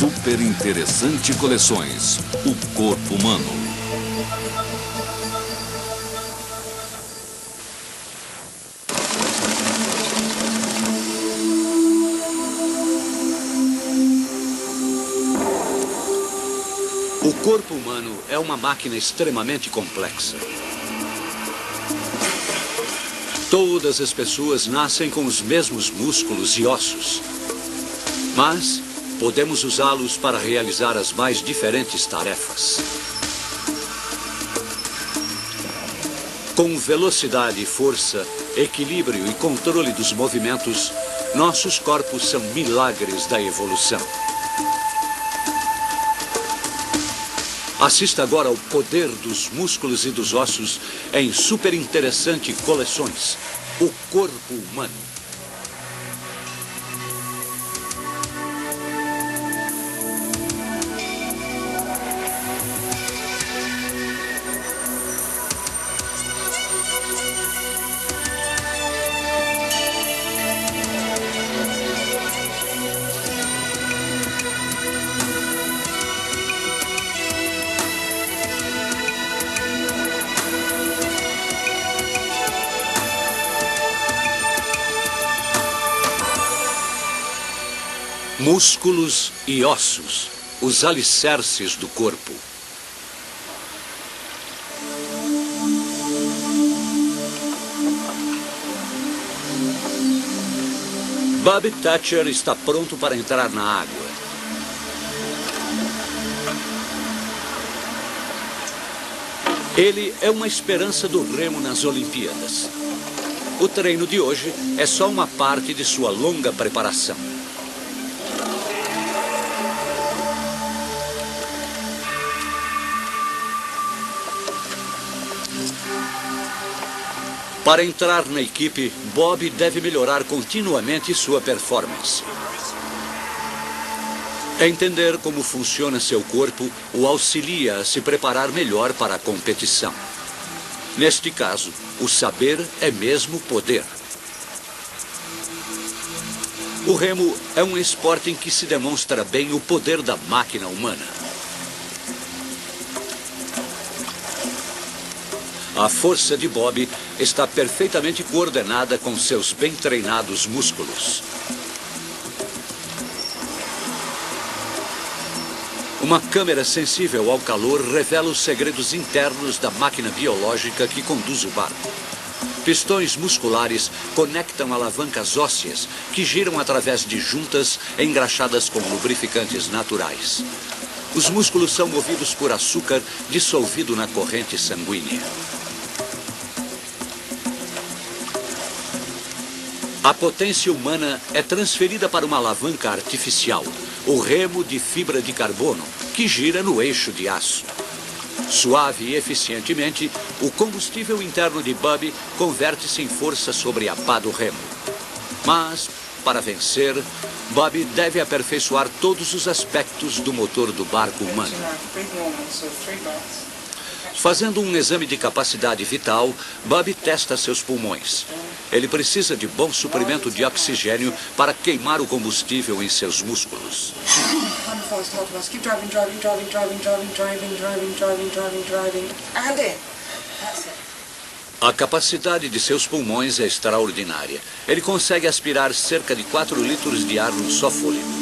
Super Interessante Coleções. O corpo humano. O corpo humano é uma máquina extremamente complexa. Todas as pessoas nascem com os mesmos músculos e ossos, mas podemos usá-los para realizar as mais diferentes tarefas. Com velocidade, força, equilíbrio e controle dos movimentos, nossos corpos são milagres da evolução. Assista agora ao poder dos músculos e dos ossos em Super Interessante Coleções. O corpo humano. Músculos e ossos, os alicerces do corpo. Bob Thatcher está pronto para entrar na água. Ele é uma esperança do remo nas Olimpíadas. O treino de hoje é só uma parte de sua longa preparação. Para entrar na equipe, Bob deve melhorar continuamente sua performance. Entender como funciona seu corpo o auxilia a se preparar melhor para a competição. Neste caso, o saber é mesmo poder. O remo é um esporte em que se demonstra bem o poder da máquina humana. A força de Bob está perfeitamente coordenada com seus bem treinados músculos. Uma câmera sensível ao calor revela os segredos internos da máquina biológica que conduz o barco. Pistões musculares conectam alavancas ósseas que giram através de juntas engraxadas com lubrificantes naturais. Os músculos são movidos por açúcar dissolvido na corrente sanguínea. A potência humana é transferida para uma alavanca artificial, o remo de fibra de carbono, que gira no eixo de aço. Suave e eficientemente, o combustível interno de Bob converte-se em força sobre a pá do remo. Mas, para vencer, Bob deve aperfeiçoar todos os aspectos do motor do barco humano. Fazendo um exame de capacidade vital, Bob testa seus pulmões. Ele precisa de bom suprimento de oxigênio para queimar o combustível em seus músculos. A capacidade de seus pulmões é extraordinária. Ele consegue aspirar cerca de 4 litros de ar num só fôlego.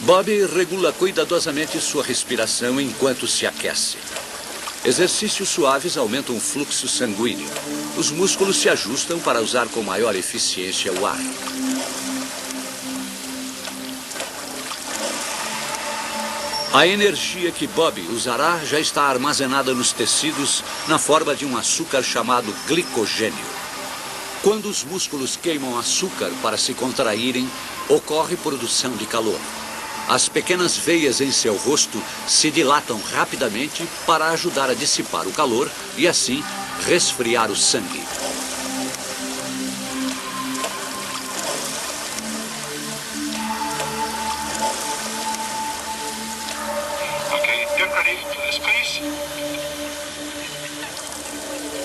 Bob regula cuidadosamente sua respiração enquanto se aquece. Exercícios suaves aumentam o fluxo sanguíneo. Os músculos se ajustam para usar com maior eficiência o ar. A energia que Bob usará já está armazenada nos tecidos na forma de um açúcar chamado glicogênio. Quando os músculos queimam açúcar para se contraírem, ocorre produção de calor. As pequenas veias em seu rosto se dilatam rapidamente para ajudar a dissipar o calor e, assim, resfriar o sangue.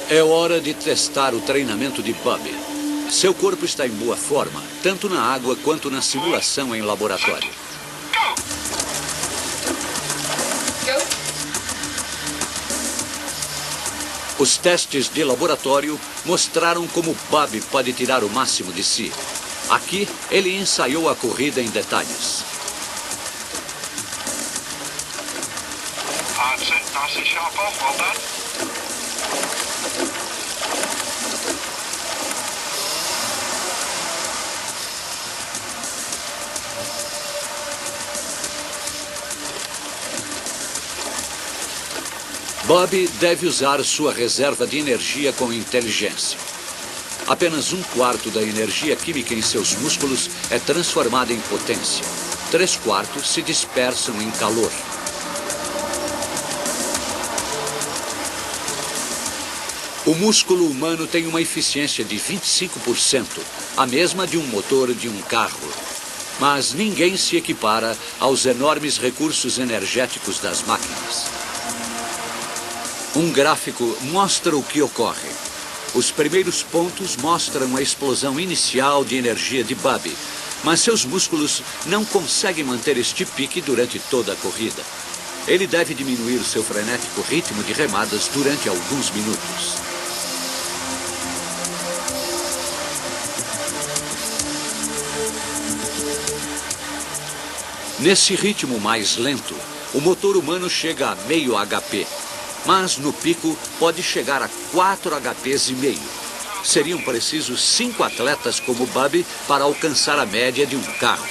É hora de testar o treinamento de Bob. Seu corpo está em boa forma, tanto na água quanto na simulação em laboratório. Os testes de laboratório mostraram como Bob pode tirar o máximo de si. Aqui, ele ensaiou a corrida em detalhes. Bob deve usar sua reserva de energia com inteligência. Apenas 1/4 da energia química em seus músculos é transformada em potência. 3/4 se dispersam em calor. O músculo humano tem uma eficiência de 25%, a mesma de um motor de um carro. Mas ninguém se equipara aos enormes recursos energéticos das máquinas. Um gráfico mostra o que ocorre. Os primeiros pontos mostram a explosão inicial de energia de Bob, mas seus músculos não conseguem manter este pique durante toda a corrida. Ele deve diminuir seu frenético ritmo de remadas durante alguns minutos. Nesse ritmo mais lento, o motor humano chega a meio HP. Mas no pico pode chegar a 4 HPs e meio. Seriam precisos 5 atletas como Bob para alcançar a média de um carro.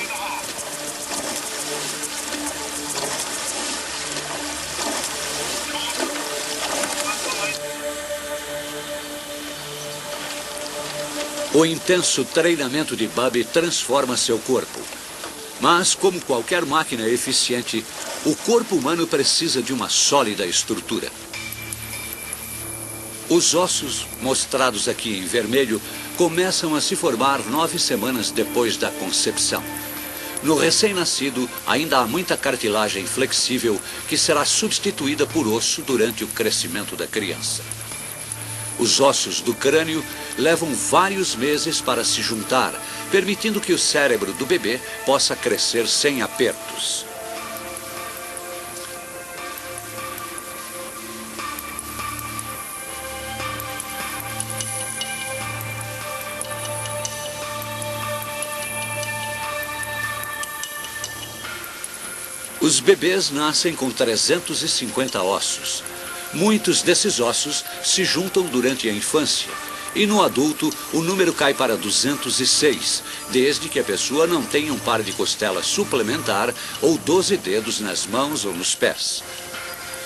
O intenso treinamento de Bob transforma seu corpo. Mas, como qualquer máquina eficiente, o corpo humano precisa de uma sólida estrutura. Os ossos, mostrados aqui em vermelho, começam a se formar 9 semanas depois da concepção. No recém-nascido, ainda há muita cartilagem flexível que será substituída por osso durante o crescimento da criança. Os ossos do crânio levam vários meses para se juntar, permitindo que o cérebro do bebê possa crescer sem apertos. Os bebês nascem com 350 ossos. Muitos desses ossos se juntam durante a infância. E no adulto, o número cai para 206, desde que a pessoa não tenha um par de costelas suplementar ou 12 dedos nas mãos ou nos pés.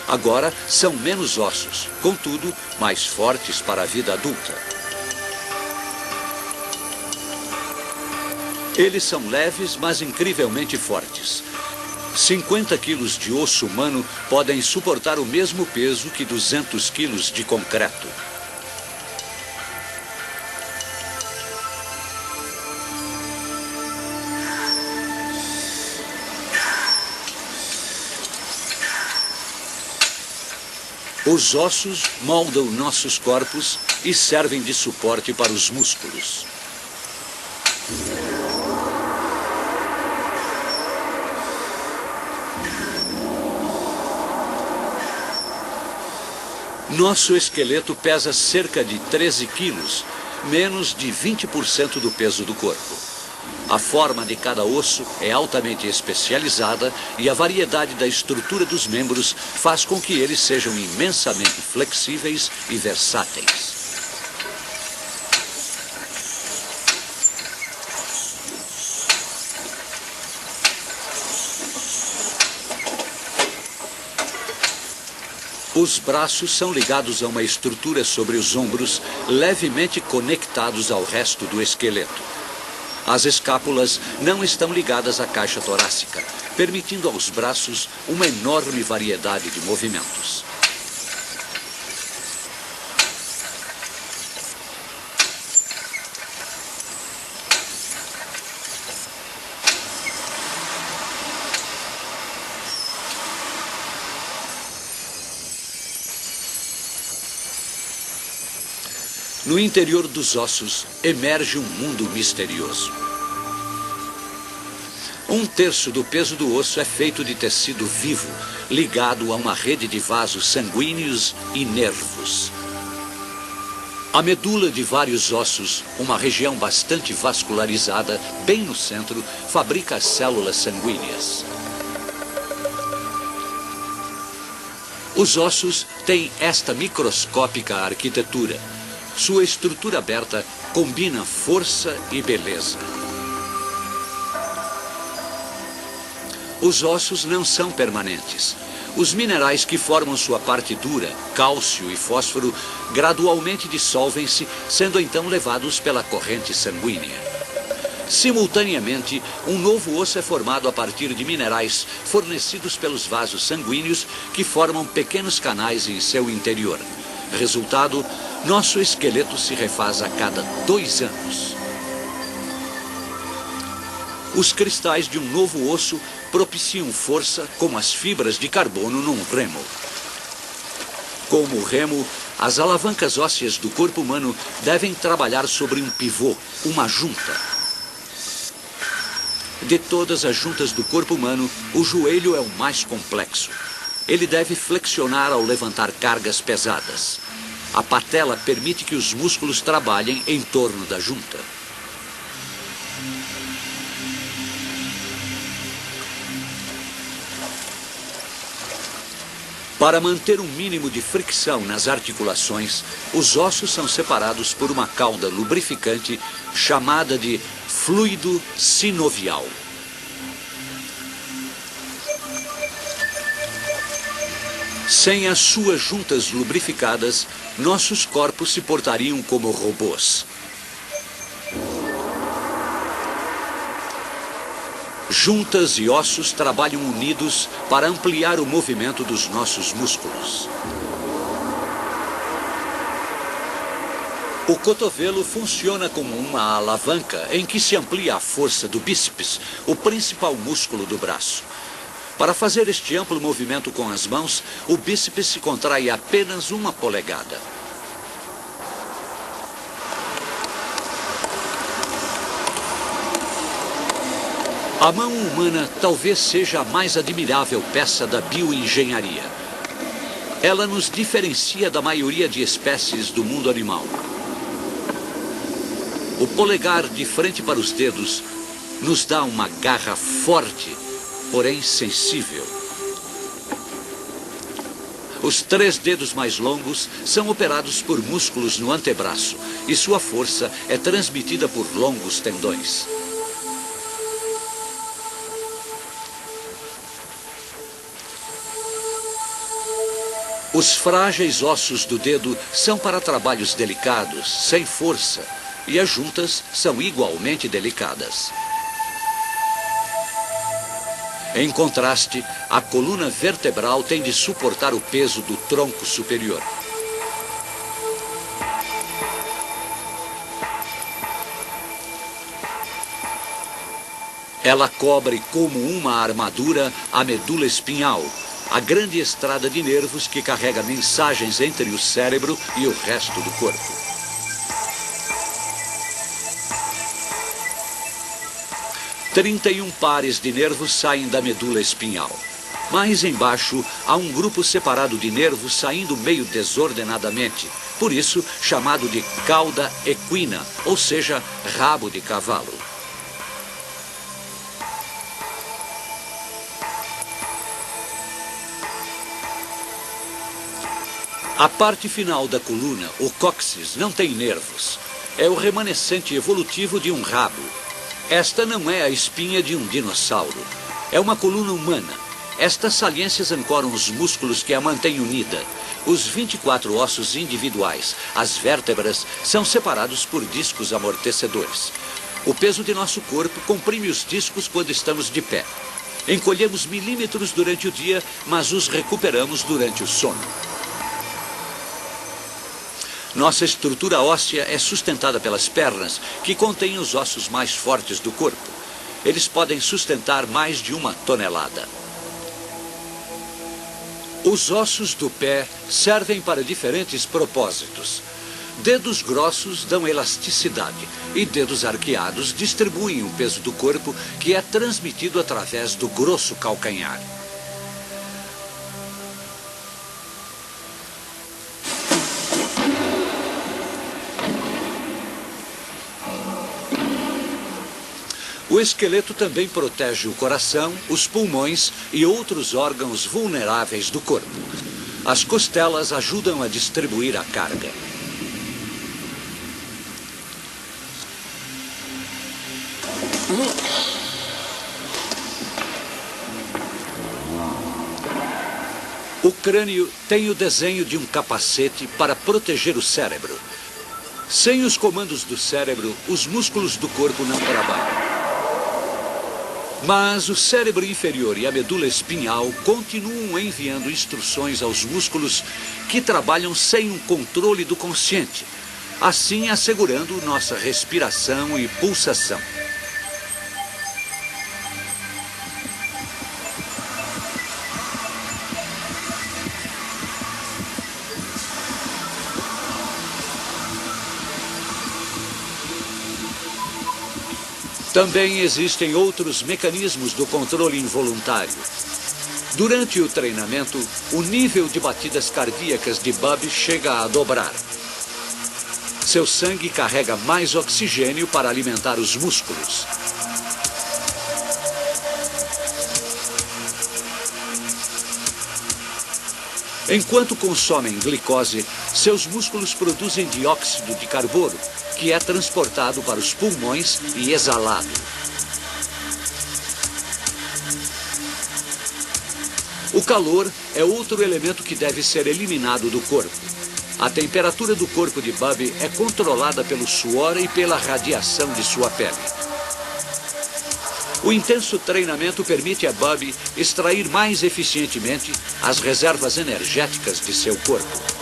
Agora, são menos ossos, contudo, mais fortes para a vida adulta. Eles são leves, mas incrivelmente fortes. 50 quilos de osso humano podem suportar o mesmo peso que 200 quilos de concreto. Os ossos moldam nossos corpos e servem de suporte para os músculos. Nosso esqueleto pesa cerca de 13 quilos, menos de 20% do peso do corpo. A forma de cada osso é altamente especializada e a variedade da estrutura dos membros faz com que eles sejam imensamente flexíveis e versáteis. Os braços são ligados a uma estrutura sobre os ombros, levemente conectados ao resto do esqueleto. As escápulas não estão ligadas à caixa torácica, permitindo aos braços uma enorme variedade de movimentos. No interior dos ossos emerge um mundo misterioso. Um terço do peso do osso é feito de tecido vivo, ligado a uma rede de vasos sanguíneos e nervos. A medula de vários ossos, uma região bastante vascularizada, bem no centro, fabrica as células sanguíneas. Os ossos têm esta microscópica arquitetura. Sua estrutura aberta combina força e beleza. Os ossos não são permanentes. Os minerais que formam sua parte dura, cálcio e fósforo, gradualmente dissolvem-se, sendo então levados pela corrente sanguínea. Simultaneamente, um novo osso é formado a partir de minerais fornecidos pelos vasos sanguíneos que formam pequenos canais em seu interior. Resultado, nosso esqueleto se refaz a cada 2 anos. Os cristais de um novo osso propiciam força como as fibras de carbono num remo. Como o remo, as alavancas ósseas do corpo humano devem trabalhar sobre um pivô, uma junta. De todas as juntas do corpo humano, o joelho é o mais complexo. Ele deve flexionar ao levantar cargas pesadas. A patela permite que os músculos trabalhem em torno da junta. Para manter um mínimo de fricção nas articulações, os ossos são separados por uma cauda lubrificante chamada de fluido sinovial. Sem as suas juntas lubrificadas, nossos corpos se portariam como robôs. Juntas e ossos trabalham unidos para ampliar o movimento dos nossos músculos. O cotovelo funciona como uma alavanca em que se amplia a força do bíceps, o principal músculo do braço. Para fazer este amplo movimento com as mãos, o bíceps se contrai apenas 1 polegada. A mão humana talvez seja a mais admirável peça da bioengenharia. Ela nos diferencia da maioria de espécies do mundo animal. O polegar de frente para os dedos nos dá uma garra forte, porém sensível. Os 3 dedos mais longos são operados por músculos no antebraço e sua força é transmitida por longos tendões. Os frágeis ossos do dedo são para trabalhos delicados, sem força, e as juntas são igualmente delicadas. Em contraste, a coluna vertebral tem de suportar o peso do tronco superior. Ela cobre como uma armadura a medula espinhal, a grande estrada de nervos que carrega mensagens entre o cérebro e o resto do corpo. – 31 pares de nervos saem da medula espinhal. Mais embaixo, há um grupo separado de nervos saindo meio desordenadamente, por isso chamado de cauda equina, ou seja, rabo de cavalo. A parte final da coluna, o cóccix, não tem nervos. É o remanescente evolutivo de um rabo. Esta não é a espinha de um dinossauro. É uma coluna humana. Estas saliências ancoram os músculos que a mantêm unida. Os 24 ossos individuais, as vértebras, são separados por discos amortecedores. O peso de nosso corpo comprime os discos quando estamos de pé. Encolhemos milímetros durante o dia, mas os recuperamos durante o sono. Nossa estrutura óssea é sustentada pelas pernas, que contêm os ossos mais fortes do corpo. Eles podem sustentar mais de 1 tonelada. Os ossos do pé servem para diferentes propósitos. Dedos grossos dão elasticidade e dedos arqueados distribuem o peso do corpo, que é transmitido através do grosso calcanhar. O esqueleto também protege o coração, os pulmões e outros órgãos vulneráveis do corpo. As costelas ajudam a distribuir a carga. O crânio tem o desenho de um capacete para proteger o cérebro. Sem os comandos do cérebro, os músculos do corpo não trabalham. Mas o cérebro inferior e a medula espinhal continuam enviando instruções aos músculos que trabalham sem um controle do consciente, assim assegurando nossa respiração e pulsação. Também existem outros mecanismos do controle involuntário. Durante o treinamento, o nível de batidas cardíacas de Bub chega a dobrar. Seu sangue carrega mais oxigênio para alimentar os músculos. Enquanto consomem glicose, seus músculos produzem dióxido de carbono, que é transportado para os pulmões e exalado. O calor é outro elemento que deve ser eliminado do corpo. A temperatura do corpo de Bub é controlada pelo suor e pela radiação de sua pele. O intenso treinamento permite a Bub extrair mais eficientemente as reservas energéticas de seu corpo.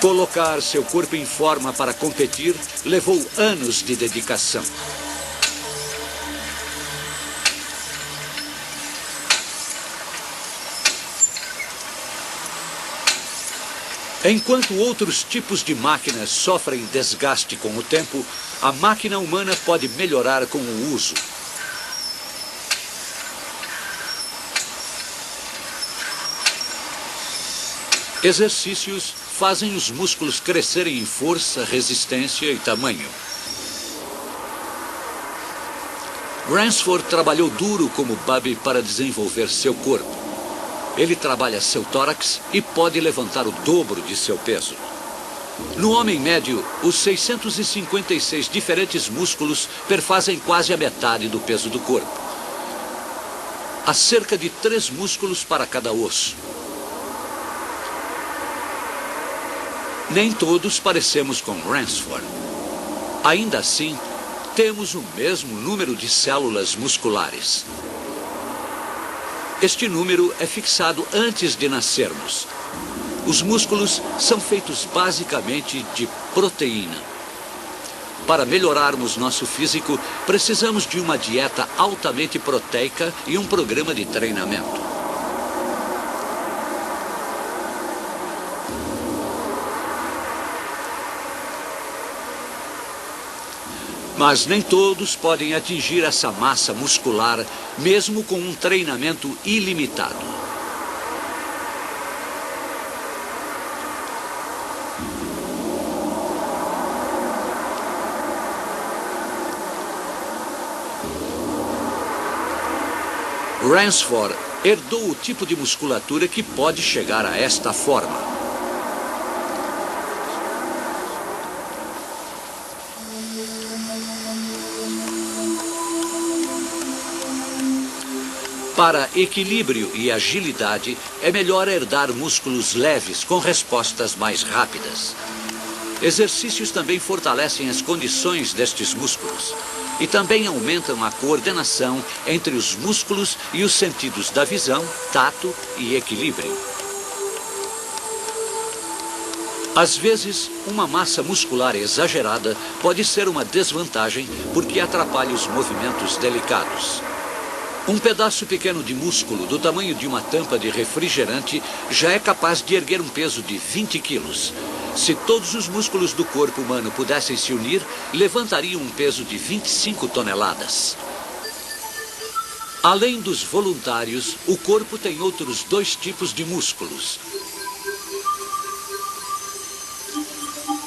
Colocar seu corpo em forma para competir levou anos de dedicação. Enquanto outros tipos de máquinas sofrem desgaste com o tempo, a máquina humana pode melhorar com o uso. Exercícios fazem os músculos crescerem em força, resistência e tamanho. Ransford trabalhou duro como Bub para desenvolver seu corpo. Ele trabalha seu tórax e pode levantar o dobro de seu peso. No homem médio, os 656 diferentes músculos perfazem quase a metade do peso do corpo. Há cerca de 3 músculos para cada osso. Nem todos parecemos com Ransford. Ainda assim, temos o mesmo número de células musculares. Este número é fixado antes de nascermos. Os músculos são feitos basicamente de proteína. Para melhorarmos nosso físico, precisamos de uma dieta altamente proteica e um programa de treinamento. Mas nem todos podem atingir essa massa muscular, mesmo com um treinamento ilimitado. Ransford herdou o tipo de musculatura que pode chegar a esta forma. Para equilíbrio e agilidade, é melhor herdar músculos leves com respostas mais rápidas. Exercícios também fortalecem as condições destes músculos e também aumentam a coordenação entre os músculos e os sentidos da visão, tato e equilíbrio. Às vezes, uma massa muscular exagerada pode ser uma desvantagem porque atrapalha os movimentos delicados. Um pedaço pequeno de músculo do tamanho de uma tampa de refrigerante já é capaz de erguer um peso de 20 quilos. Se todos os músculos do corpo humano pudessem se unir, levantariam um peso de 25 toneladas. Além dos voluntários, o corpo tem outros 2 tipos de músculos.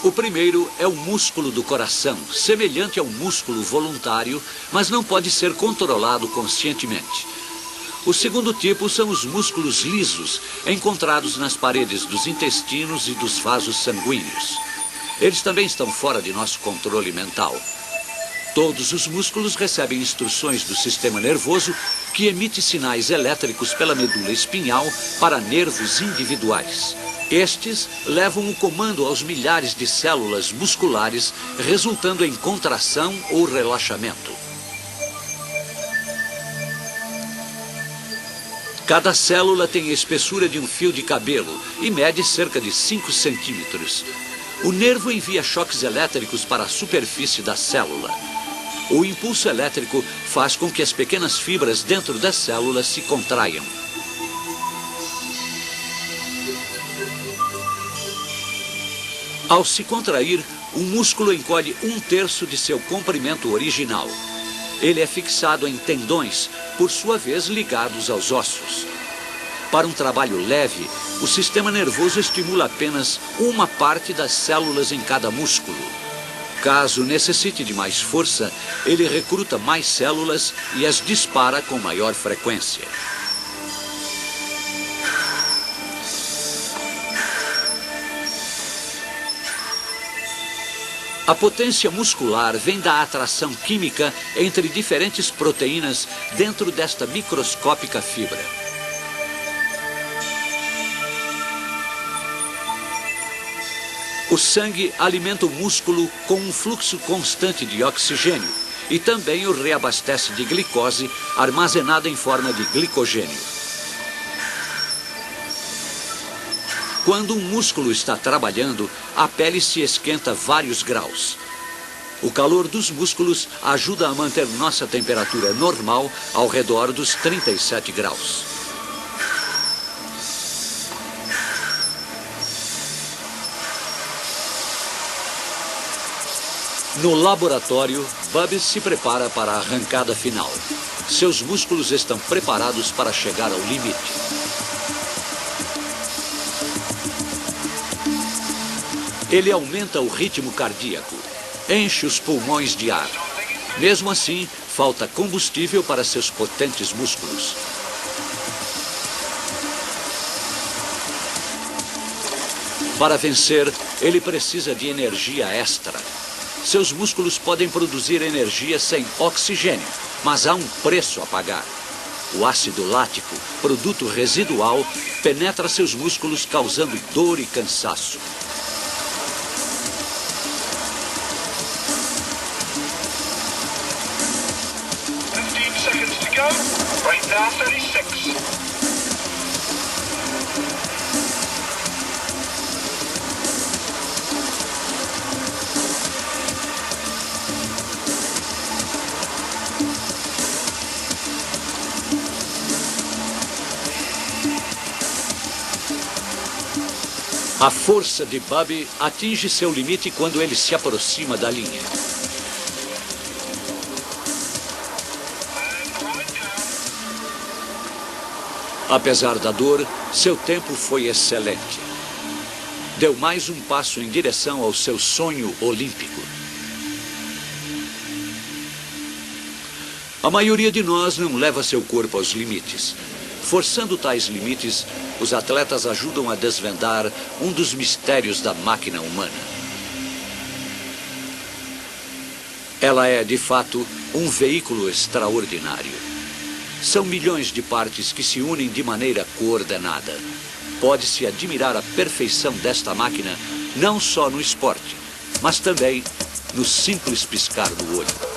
O primeiro é o músculo do coração, semelhante ao músculo voluntário, mas não pode ser controlado conscientemente. O segundo tipo são os músculos lisos, encontrados nas paredes dos intestinos e dos vasos sanguíneos. Eles também estão fora de nosso controle mental. Todos os músculos recebem instruções do sistema nervoso, que emite sinais elétricos pela medula espinhal para nervos individuais. Estes levam o comando aos milhares de células musculares, resultando em contração ou relaxamento. Cada célula tem a espessura de um fio de cabelo e mede cerca de 5 centímetros. O nervo envia choques elétricos para a superfície da célula. O impulso elétrico faz com que as pequenas fibras dentro das células se contraiam. Ao se contrair, o músculo encolhe 1/3 de seu comprimento original. Ele é fixado em tendões, por sua vez ligados aos ossos. Para um trabalho leve, o sistema nervoso estimula apenas uma parte das células em cada músculo. Caso necessite de mais força, ele recruta mais células e as dispara com maior frequência. A potência muscular vem da atração química entre diferentes proteínas dentro desta microscópica fibra. O sangue alimenta o músculo com um fluxo constante de oxigênio e também o reabastece de glicose armazenada em forma de glicogênio. Quando um músculo está trabalhando, a pele se esquenta vários graus. O calor dos músculos ajuda a manter nossa temperatura normal ao redor dos 37 graus. No laboratório, Bubby se prepara para a arrancada final. Seus músculos estão preparados para chegar ao limite. Ele aumenta o ritmo cardíaco, enche os pulmões de ar. Mesmo assim, falta combustível para seus potentes músculos. Para vencer, ele precisa de energia extra. Seus músculos podem produzir energia sem oxigênio, mas há um preço a pagar. O ácido lático, produto residual, penetra seus músculos causando dor e cansaço. A força de Bubby atinge seu limite quando ele se aproxima da linha. Apesar da dor, seu tempo foi excelente. Deu mais um passo em direção ao seu sonho olímpico. A maioria de nós não leva seu corpo aos limites. Forçando tais limites, os atletas ajudam a desvendar um dos mistérios da máquina humana. Ela é, de fato, um veículo extraordinário. São milhões de partes que se unem de maneira coordenada. Pode-se admirar a perfeição desta máquina, não só no esporte, mas também no simples piscar do olho.